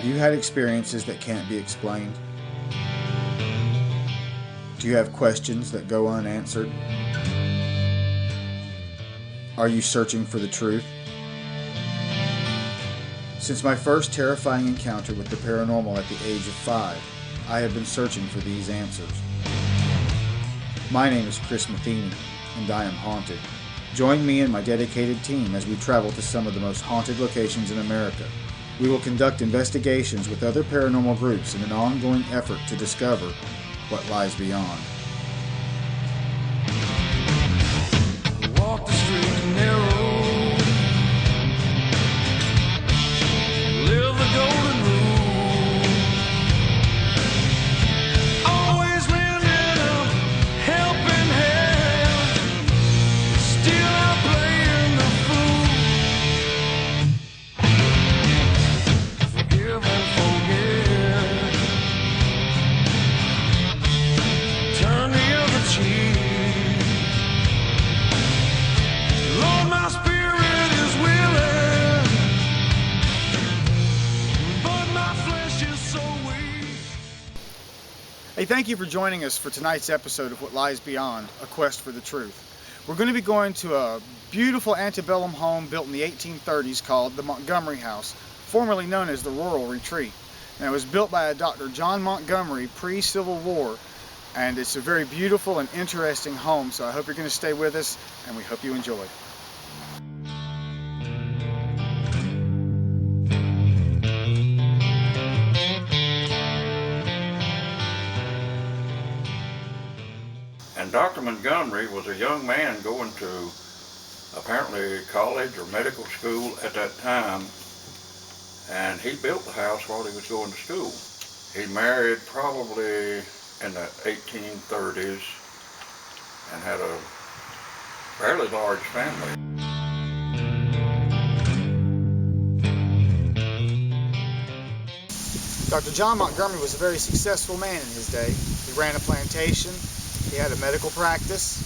Have you had experiences that can't be explained? Do you have questions that go unanswered? Are you searching for the truth? Since my first terrifying encounter with the paranormal at the age of 5, I have been searching for these answers. My name is Chris Matheny, and I am haunted. Join me and my dedicated team as we travel to some of the most haunted locations in America. We will conduct investigations with other paranormal groups in an ongoing effort to discover what lies beyond. Walk the street narrow, live the golden rule, always lending a helping hand, still out playing the fool. Forgive and forget, turn the other cheek. Lord, my spirit is willing, but my flesh is so weak. Hey, thank you for joining us for tonight's episode of What Lies Beyond, A Quest for the Truth. We're going to be going to a beautiful antebellum home built in the 1830s called the Montgomery House, formerly known as the Rural Retreat. Now, it was built by a Dr. John Montgomery pre-Civil War, and it's a very beautiful and interesting home, so I hope you're going to stay with us, and we hope you enjoy. And Dr. Montgomery was a young man going to apparently college or medical school at that time, and he built the house while he was going to school. He married probably in the 1830s and had a fairly large family. Dr. John Montgomery was a very successful man in his day. He ran a plantation. He had a medical practice.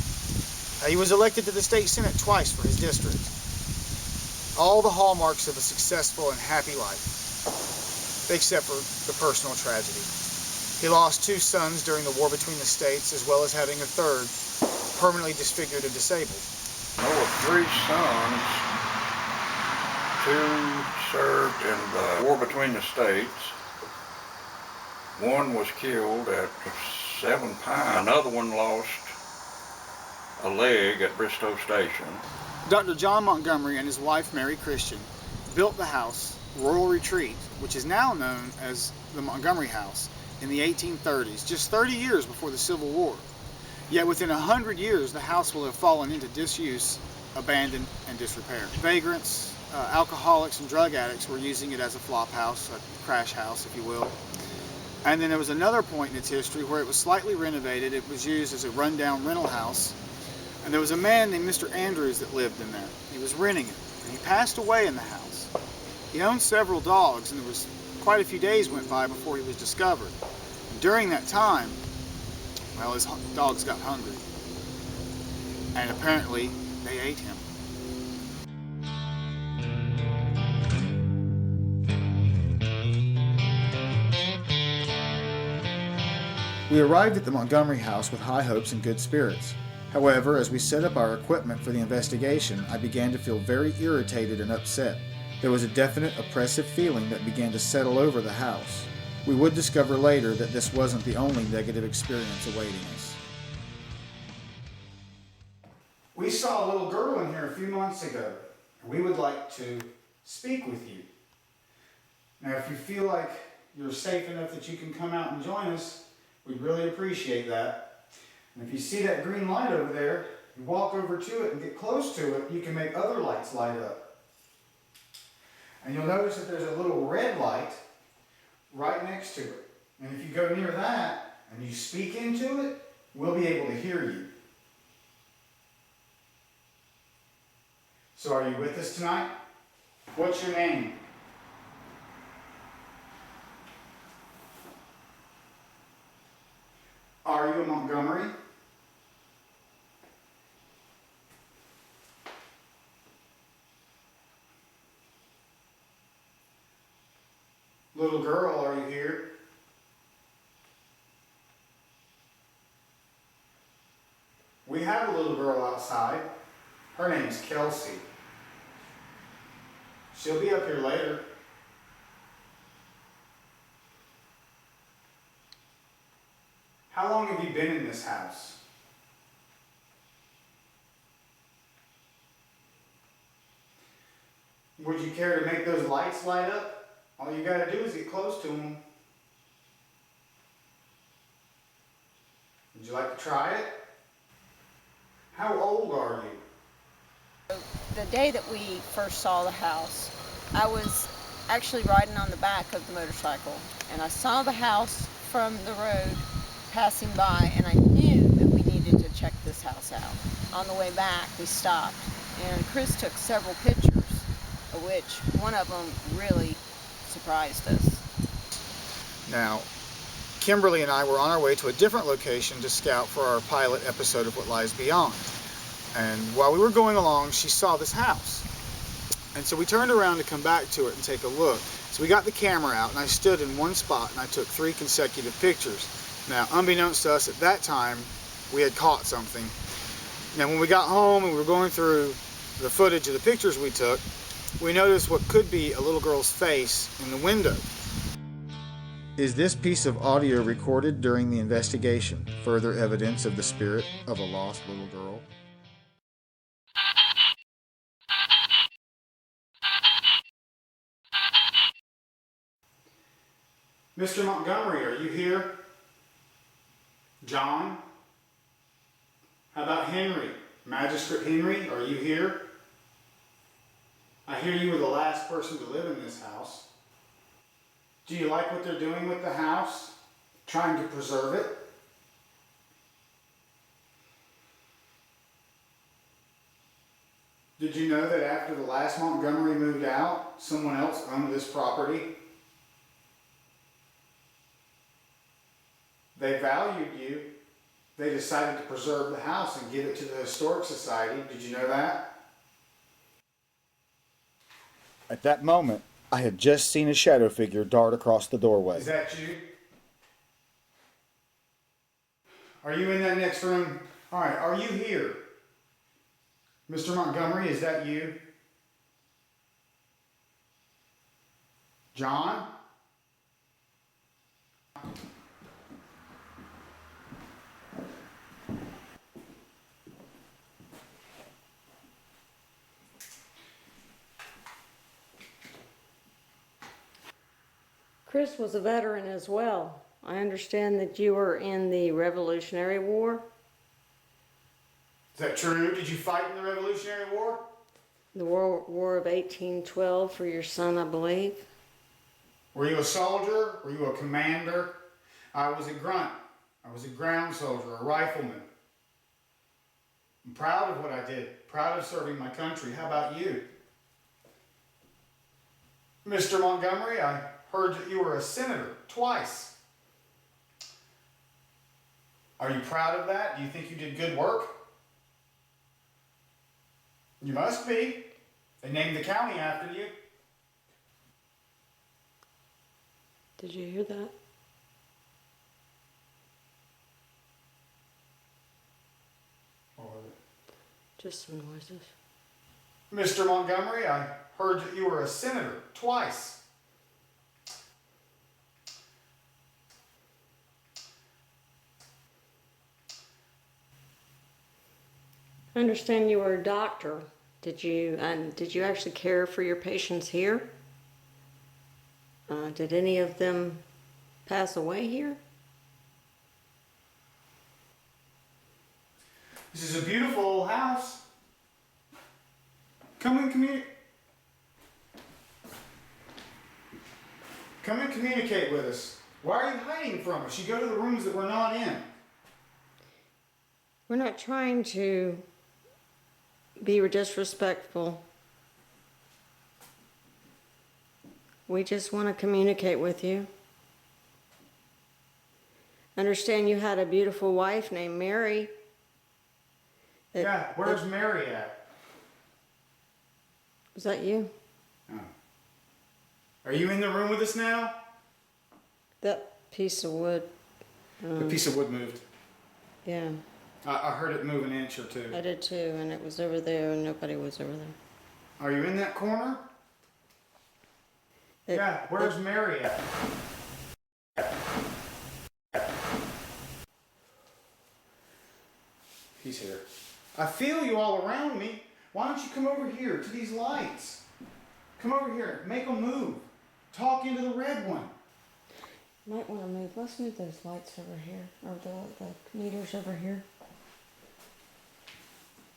He was elected to the state senate twice for his district. All the hallmarks of a successful and happy life, except for the personal tragedy. He lost 2 sons during the war between the states, as well as having a third permanently disfigured and disabled. There were 3 sons. 2 served in the war between the states. One was killed at 7 Pine. Another one lost a leg at Bristow Station. Dr. John Montgomery and his wife, Mary Christian, built the house, Rural Retreat, which is now known as the Montgomery House, in the 1830s, just 30 years before the Civil War. Yet within 100 years, the house will have fallen into disuse, abandoned, and disrepair. Vagrants, alcoholics, and drug addicts were using it as a flop house, a crash house, if you will. And then there was another point in its history where it was slightly renovated. It was used as a rundown rental house. And there was a man named Mr. Andrews that lived in there. He was renting it, and he passed away in the house. He owned several dogs, and there was quite a few days went by before he was discovered. And during that time, well, his dogs got hungry, and apparently they ate him. We arrived at the Montgomery House with high hopes and good spirits. However, as we set up our equipment for the investigation, I began to feel very irritated and upset. There was a definite oppressive feeling that began to settle over the house. We would discover later that this wasn't the only negative experience awaiting us. We saw a little girl in here a few months ago. We would like to speak with you. Now, if you feel like you're safe enough that you can come out and join us, we'd really appreciate that. And if you see that green light over there, you walk over to it and get close to it, you can make other lights light up. And you'll notice that there's a little red light right next to it. And if you go near that and you speak into it, we'll be able to hear you. So are you with us tonight? What's your name? Are you a Montgomery? Little girl, are you here? We have a little girl outside. Her name's Kelsey. She'll be up here later. How long have you been in this house? Would you care to make those lights light up? All you gotta do is get close to them. Would you like to try it? How old are you? The day that we first saw the house, I was actually riding on the back of the motorcycle, and I saw the house from the road passing by, and I knew that we needed to check this house out. On the way back, we stopped, and Chris took several pictures, of which one of them really surprised us. Now, Kimberly and I were on our way to a different location to scout for our pilot episode of What Lies Beyond. And while we were going along, she saw this house. And so we turned around to come back to it and take a look. So we got the camera out, and I stood in one spot and I took 3 consecutive pictures. Now, unbeknownst to us at that time, we had caught something. Now, when we got home and we were going through the footage of the pictures we took, we noticed what could be a little girl's face in the window. Is this piece of audio recorded during the investigation further evidence of the spirit of a lost little girl? Mr. Montgomery, are you here? John? How about Henry? Magistrate Henry, are you here? I hear you were the last person to live in this house. Do you like what they're doing with the house? Trying to preserve it? Did you know that after the last Montgomery moved out, someone else owned this property? They valued you. They decided to preserve the house and give it to the Historic Society. Did you know that? At that moment, I had just seen a shadow figure dart across the doorway. Is that you? Are you in that next room? All right, are you here? Mr. Montgomery, is that you? John? Chris was a veteran as well. I understand that you were in the Revolutionary War. Is that true? Did you fight in the Revolutionary War? The War of 1812 for your son, I believe. Were you a soldier? Were you a commander? I was a grunt. I was a ground soldier, a rifleman. I'm proud of what I did. Proud of serving my country. How about you? Mr. Montgomery, I heard that you were a senator twice. Are you proud of that? Do you think you did good work? You must be. They named the county after you. Did you hear that? What was it? Just some noises. Mr. Montgomery, I heard that you were a senator twice. I understand you were a doctor. Did you actually care for your patients here? Did any of them pass away here? This is a beautiful old house. Come and communicate with us. Why are you hiding from us? You go to the rooms that we're not in. We're not trying to be disrespectful. We just want to communicate with you. Understand you had a beautiful wife named Mary. Yeah, where's Mary at? Was that you? Oh. Are you in the room with us now? That piece of wood. The piece of wood moved. Yeah, I heard it move an inch or two. I did too, and it was over there, and nobody was over there. Are you in that corner? Yeah, where's Mary at? He's here. I feel you all around me. Why don't you come over here to these lights? Come over here. Make them move. Talk into the red one. Might want to move. Let's move those lights over here, or the meters over here.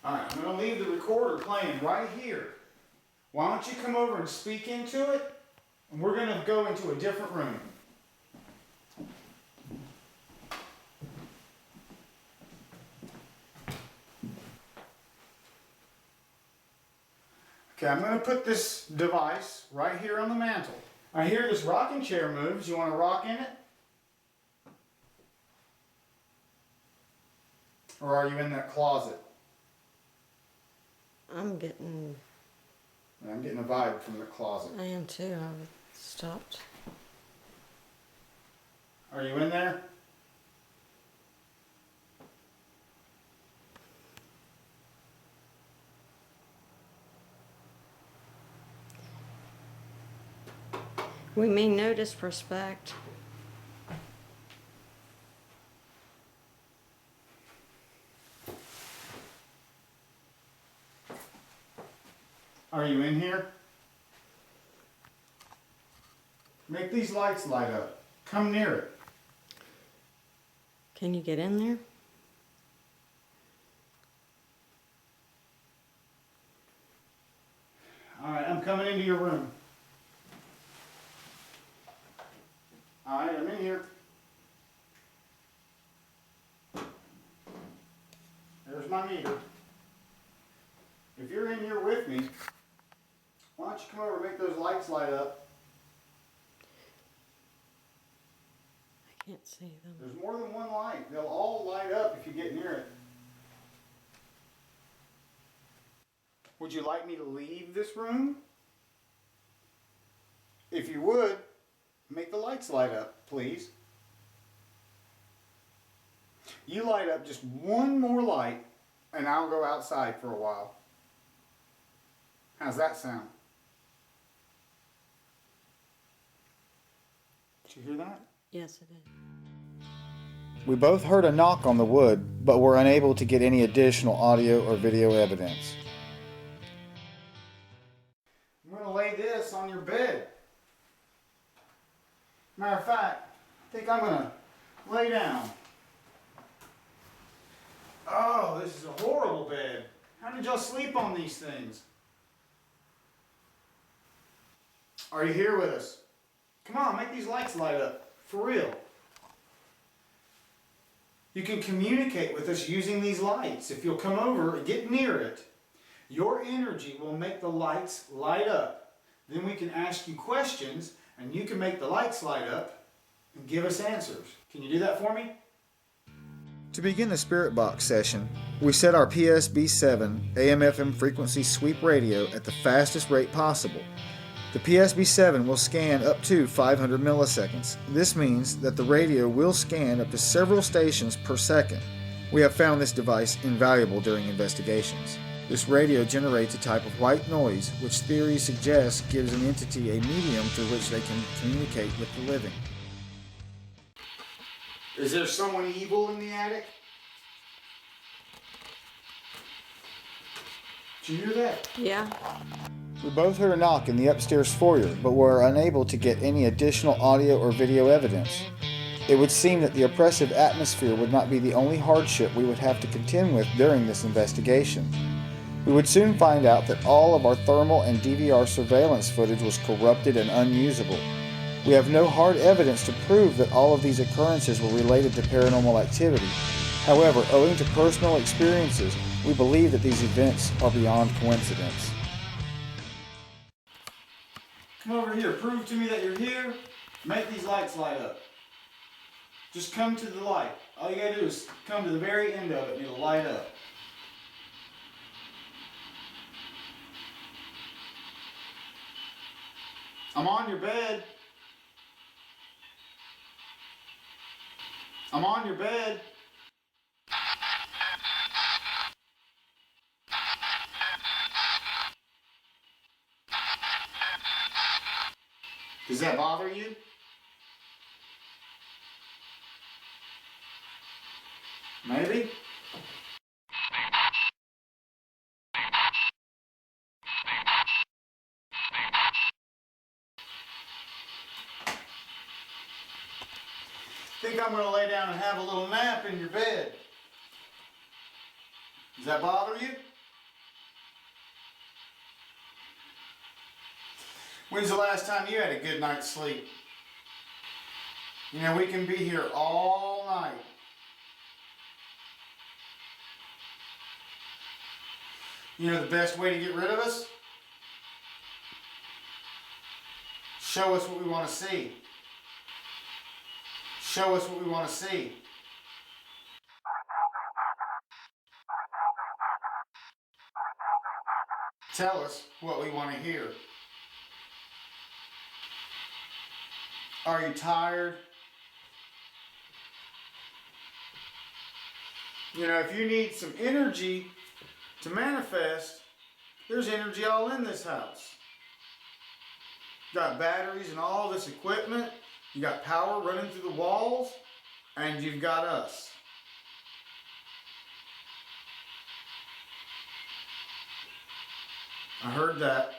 Alright, I'm going to leave the recorder playing right here. Why don't you come over and speak into it? And we're going to go into a different room. Okay, I'm going to put this device right here on the mantle. I hear this rocking chair moves. You want to rock in it? Or are you in that closet? I'm getting. I'm getting a vibe from the closet. I am too. I stopped. Are you in there? We mean no disrespect. Are you in here? Make these lights light up. Come near it. Can you get in there? Alright, I'm coming into your room. Alright, I'm in here. There's my meter. If you're in here with me, why don't you come over and make those lights light up? I can't see them. There's more than one light. They'll all light up if you get near it. Would you like me to leave this room? If you would, make the lights light up, please. You light up just one more light, and I'll go outside for a while. How's that sound? Did you hear that? Yes, it is. We both heard a knock on the wood, but were unable to get any additional audio or video evidence. I'm going to lay this on your bed. Matter of fact, I think I'm going to lay down. Oh, this is a horrible bed. How did y'all sleep on these things? Are you here with us? Come on, make these lights light up. For real. You can communicate with us using these lights. If you'll come over and get near it, your energy will make the lights light up. Then we can ask you questions and you can make the lights light up and give us answers. Can you do that for me? To begin the Spirit Box session, we set our PSB7 AM/FM frequency sweep radio at the fastest rate possible. The PSB7 will scan up to 500 milliseconds. This means that the radio will scan up to several stations per second. We have found this device invaluable during investigations. This radio generates a type of white noise, which theory suggests gives an entity a medium through which they can communicate with the living. Is there someone evil in the attic? Did you hear that? Yeah. We both heard a knock in the upstairs foyer, but were unable to get any additional audio or video evidence. It would seem that the oppressive atmosphere would not be the only hardship we would have to contend with during this investigation. We would soon find out that all of our thermal and DVR surveillance footage was corrupted and unusable. We have no hard evidence to prove that all of these occurrences were related to paranormal activity. However, owing to personal experiences, we believe that these events are beyond coincidence. Come over here. Prove to me that you're here. Make these lights light up. Just come to the light. All you gotta do is come to the very end of it and it'll light up. I'm on your bed. I'm on your bed. Does that bother you? Maybe? Think I'm going to lay down and have a little nap in your bed. Does that bother you? When's the last time you had a good night's sleep? You know, we can be here all night. You know the best way to get rid of us? Show us what we want to see. Show us what we want to see. Tell us what we want to hear. Are you tired? You know, if you need some energy to manifest, there's energy all in this house. You got batteries and all this equipment. You got power running through the walls, and you've got us. I heard that.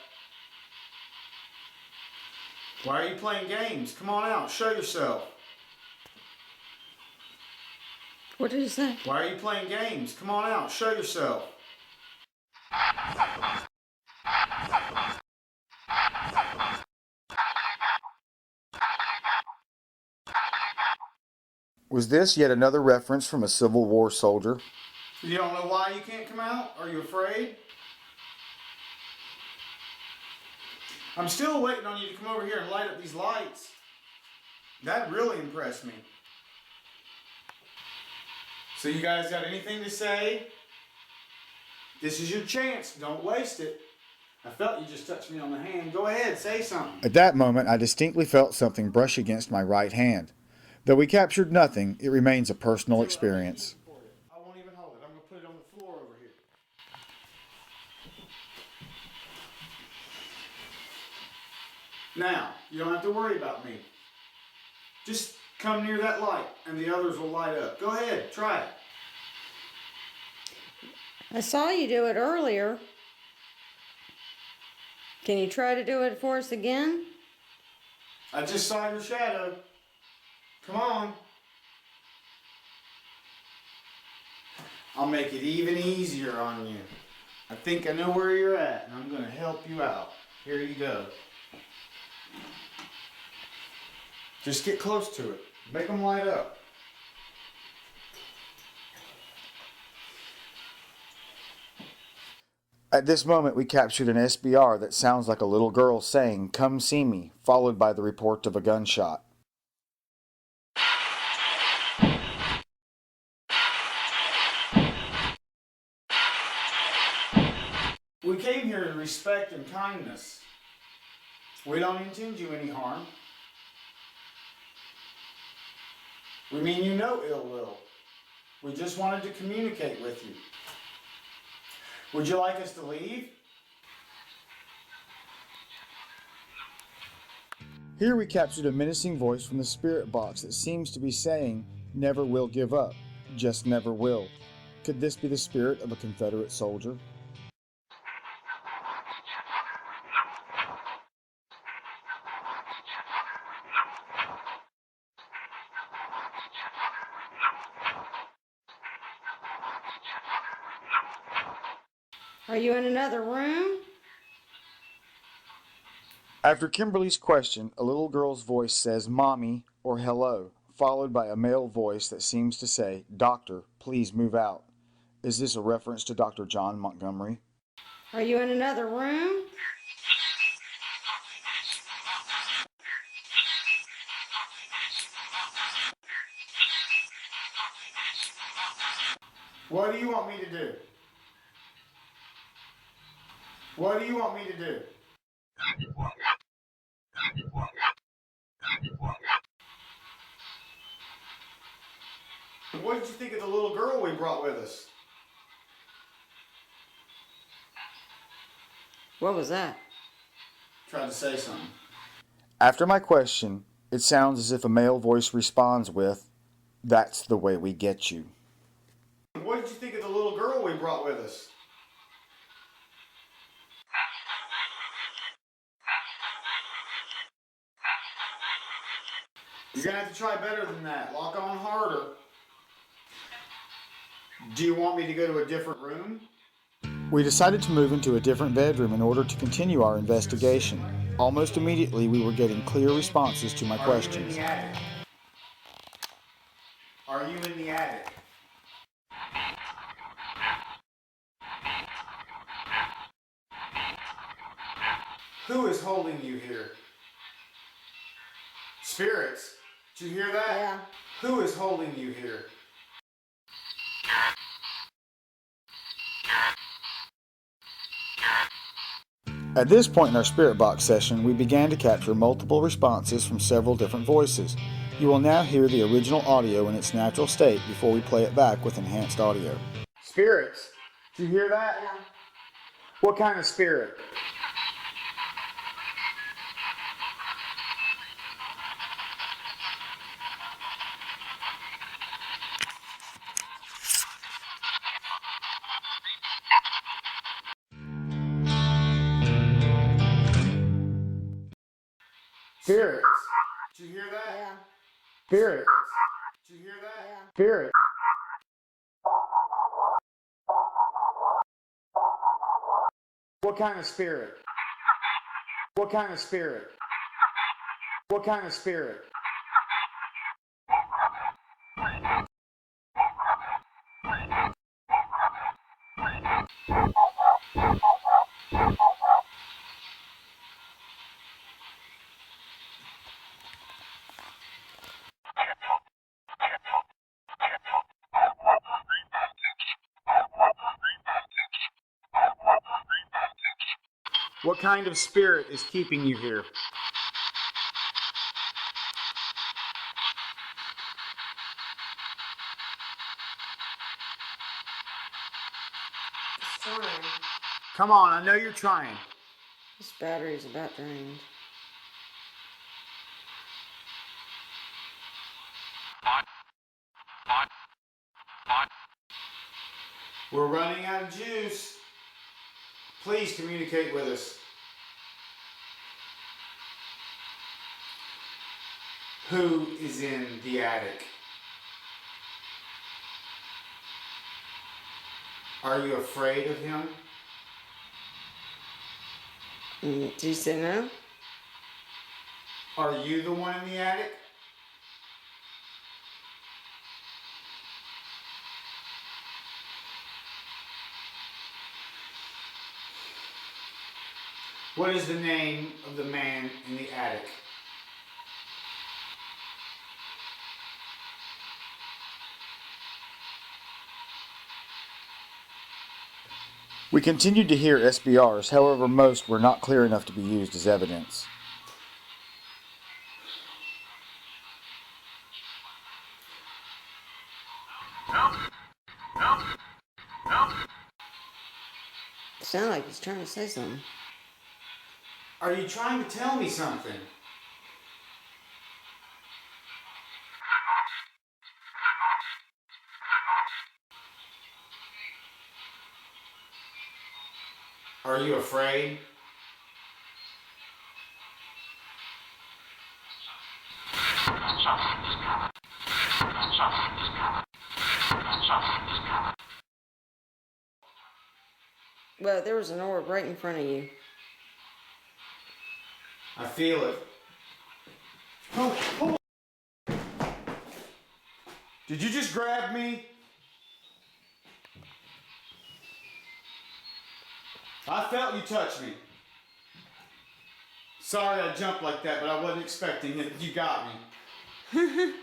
Why are you playing games? Come on out, show yourself. What did you say? Why are you playing games? Come on out, show yourself. Was this yet another reference from a Civil War soldier? You don't know why you can't come out? Are you afraid? I'm still waiting on you to come over here and light up these lights. That really impressed me. So you guys got anything to say? This is your chance. Don't waste it. I felt you just touched me on the hand. Go ahead, say something. At that moment, I distinctly felt something brush against my right hand. Though we captured nothing, it remains a personal experience. I won't even hold it. I'm going to put it on the floor over here. Now, you don't have to worry about me. Just come near that light and the others will light up. Go ahead, try it. I saw you do it earlier. Can you try to do it for us again? I just saw your shadow. Come on. I'll make it even easier on you. I think I know where you're at, and I'm going to help you out. Here you go. Just get close to it. Make them light up. At this moment, we captured an SBR that sounds like a little girl saying, "Come see me," followed by the report of a gunshot. We came here in respect and kindness. We don't intend you any harm. We mean you no ill will. We just wanted to communicate with you. Would you like us to leave? Here we captured a menacing voice from the spirit box that seems to be saying, "Never will give up, just never will." Could this be the spirit of a Confederate soldier? Are you in another room? After Kimberly's question, a little girl's voice says, "Mommy," or "Hello," followed by a male voice that seems to say, "Doctor, please move out." Is this a reference to Dr. John Montgomery? Are you in another room? What do you want me to do? What do you want me to do? we brought with us? What was that? Tried to say something. After my question, it sounds as if a male voice responds with, "That's the way we get you." What did you think of the little girl we brought with us? You're gonna have to try better than that. Lock on harder. Do you want me to go to a different room? We decided to move into a different bedroom in order to continue our investigation. Almost immediately, we were getting clear responses to my questions. Are you in the attic? Who is holding you here? Spirits? Did you hear that? Yeah. Who is holding you here? At this point in our spirit box session, we began to capture multiple responses from several different voices. You will now hear the original audio in its natural state before we play it back with enhanced audio. Spirits? Did you hear that? Yeah. What kind of spirit? Spirits? Did you hear that? Yeah. Spirits? Did you hear that? Yeah. Spirits? What kind of spirit? What kind of spirit? What kind of spirit? What kind of spirit is keeping you here? It's trying. Come on, I know you're trying. This battery's about drained. We're running out of juice. Please communicate with us. Who is in the attic? Are you afraid of him? Did you say no? Are you the one in the attic? What is the name of the man in the attic? We continued to hear SBRs, however most were not clear enough to be used as evidence. It sounded like he's trying to say something. Are you trying to tell me something? Are you afraid? Well, there was an orb right in front of you. I feel it. Oh. Did you just grab me? I felt you touch me. Sorry I jumped like that, but I wasn't expecting it. You got me.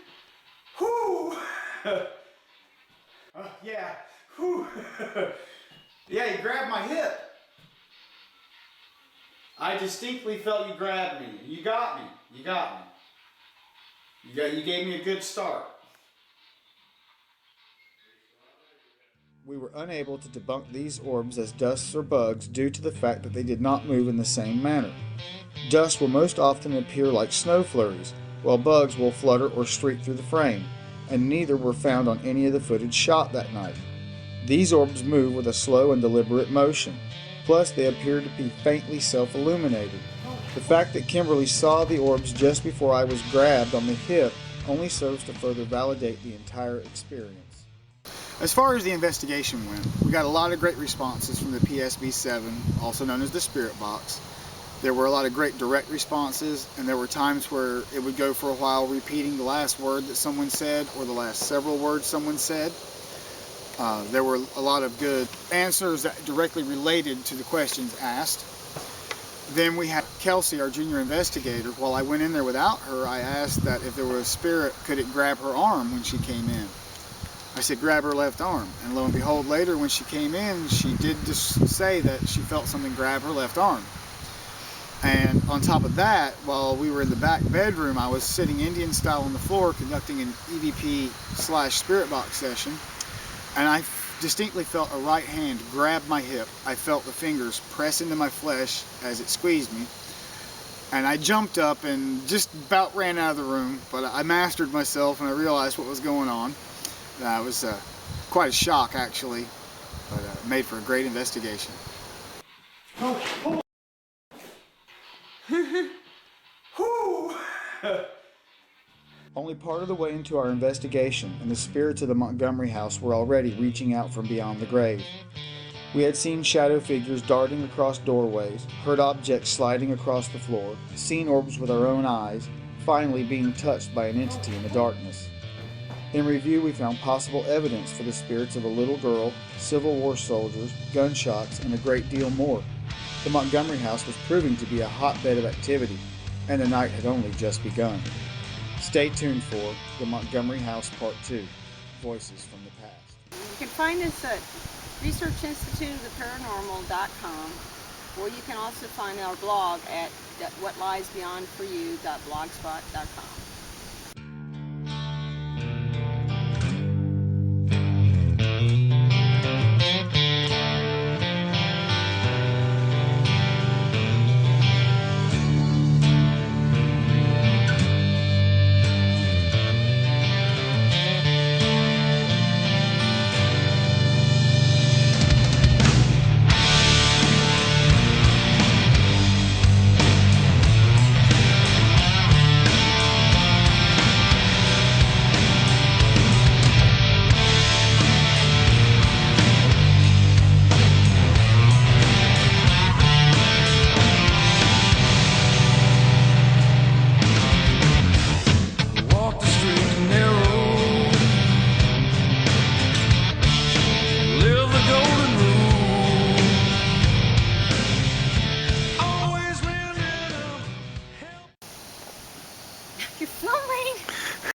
Whoo! Yeah. Whew. Yeah, you grabbed my hip. I distinctly felt you grabbed me. You got me. You got me. You gave me a good start. We were unable to debunk these orbs as dusts or bugs due to the fact that they did not move in the same manner. Dust will most often appear like snow flurries, while bugs will flutter or streak through the frame, and neither were found on any of the footage shot that night. These orbs move with a slow and deliberate motion, plus they appear to be faintly self-illuminated. The fact that Kimberly saw the orbs just before I was grabbed on the hip only serves to further validate the entire experience. As far as the investigation went, we got a lot of great responses from the PSB-7, also known as the Spirit Box. There were a lot of great direct responses, and there were times where it would go for a while repeating the last word that someone said or the last several words someone said. There were a lot of good answers that directly related to the questions asked. Then we had Kelsey, our junior investigator. While I went in there without her, I asked that if there was a spirit, could it grab her arm when she came in? I said, grab her left arm. And lo and behold, later when she came in, she did just say that she felt something grab her left arm. And on top of that, while we were in the back bedroom, I was sitting Indian style on the floor conducting an EVP/spirit box session, and I distinctly felt a right hand grab my hip. I felt the fingers press into my flesh as it squeezed me, and I jumped up and just about ran out of the room, but I mastered myself and I realized what was going on. It was quite a shock, actually, but made for a great investigation. Only part of the way into our investigation, and the spirits of the Montgomery House were already reaching out from beyond the grave. We had seen shadow figures darting across doorways, heard objects sliding across the floor, seen orbs with our own eyes, finally being touched by an entity in the darkness. In review, we found possible evidence for the spirits of a little girl, Civil War soldiers, gunshots, and a great deal more. The Montgomery House was proving to be a hotbed of activity, and the night had only just begun. Stay tuned for The Montgomery House Part 2, Voices from the Past. You can find us at researchinstituteoftheparanormal.com, or you can also find our blog at whatliesbeyondforyou.blogspot.com.